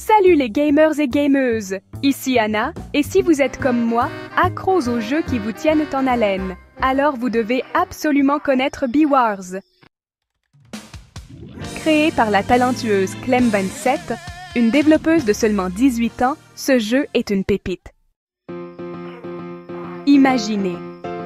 Salut les gamers et gameuses, ici Anna, et si vous êtes comme moi, accros aux jeux qui vous tiennent en haleine, alors vous devez absolument connaître Bee.Wars. Créé par la talentueuse Clem27, une développeuse de seulement 18 ans, ce jeu est une pépite. Imaginez,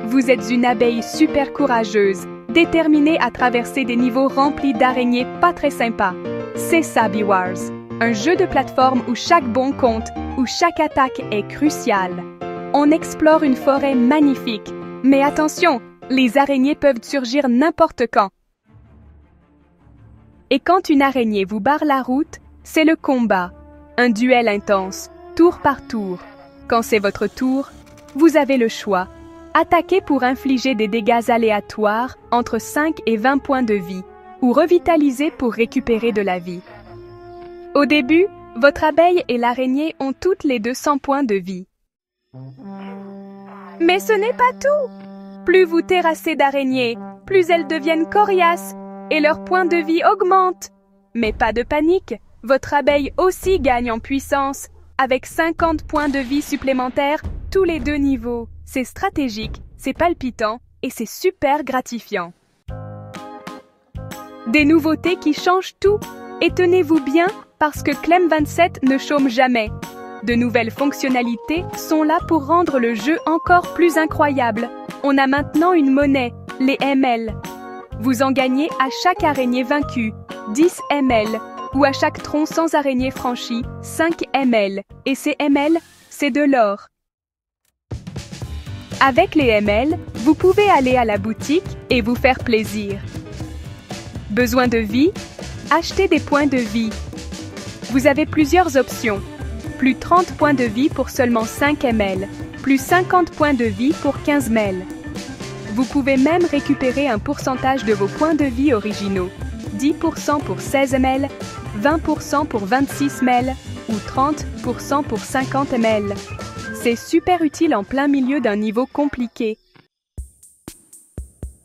vous êtes une abeille super courageuse, déterminée à traverser des niveaux remplis d'araignées pas très sympas. C'est ça Bee.Wars, un jeu de plateforme où chaque bond compte, où chaque attaque est cruciale. On explore une forêt magnifique, mais attention, les araignées peuvent surgir n'importe quand. Et quand une araignée vous barre la route, c'est le combat, un duel intense, tour par tour. Quand c'est votre tour, vous avez le choix. Attaquer pour infliger des dégâts aléatoires entre 5 et 20 points de vie, ou revitaliser pour récupérer de la vie. Au début, votre abeille et l'araignée ont toutes les 200 points de vie. Mais ce n'est pas tout! Plus vous terrassez d'araignées, plus elles deviennent coriaces et leurs points de vie augmentent. Mais pas de panique, votre abeille aussi gagne en puissance, avec 50 points de vie supplémentaires tous les 2 niveaux. C'est stratégique, c'est palpitant et c'est super gratifiant. Des nouveautés qui changent tout. Et tenez-vous bien, parce que Clem27 ne chôme jamais. De nouvelles fonctionnalités sont là pour rendre le jeu encore plus incroyable. On a maintenant une monnaie, les ML. Vous en gagnez à chaque araignée vaincue, 10 ML, ou à chaque tronc sans araignée franchi, 5 ML. Et ces ML, c'est de l'or. Avec les ML, vous pouvez aller à la boutique et vous faire plaisir. Besoin de vie? Achetez des points de vie. Vous avez plusieurs options. Plus 30 points de vie pour seulement 5 ML, plus 50 points de vie pour 15 ML. Vous pouvez même récupérer un pourcentage de vos points de vie originaux. 10% pour 16 ML, 20% pour 26 ML ou 30% pour 50 ML. C'est super utile en plein milieu d'un niveau compliqué.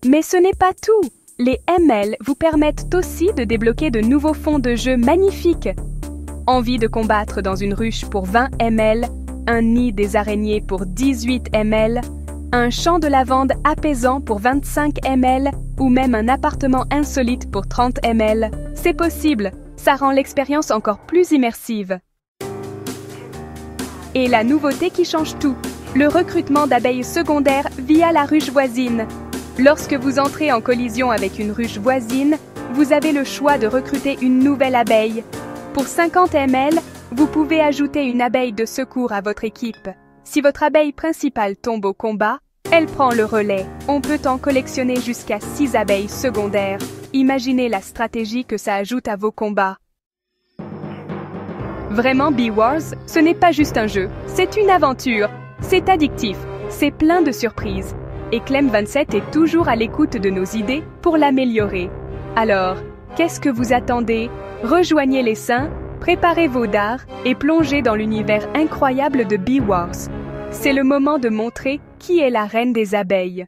Mais ce n'est pas tout! Les ML vous permettent aussi de débloquer de nouveaux fonds de jeu magnifiques. Envie de combattre dans une ruche pour 20 ML, un nid des araignées pour 18 ML, un champ de lavande apaisant pour 25 ML ou même un appartement insolite pour 30 ML. C'est possible, ça rend l'expérience encore plus immersive. Et la nouveauté qui change tout, le recrutement d'abeilles secondaires via la ruche voisine. Lorsque vous entrez en collision avec une ruche voisine, vous avez le choix de recruter une nouvelle abeille. Pour 50 ML, vous pouvez ajouter une abeille de secours à votre équipe. Si votre abeille principale tombe au combat, elle prend le relais. On peut en collectionner jusqu'à 6 abeilles secondaires. Imaginez la stratégie que ça ajoute à vos combats. Vraiment, Bee.Wars, ce n'est pas juste un jeu, c'est une aventure. C'est addictif, c'est plein de surprises. Et Clem27 est toujours à l'écoute de nos idées pour l'améliorer. Alors, qu'est-ce que vous attendez? Rejoignez les saints, préparez vos dards et plongez dans l'univers incroyable de Bee.Wars. C'est le moment de montrer qui est la reine des abeilles.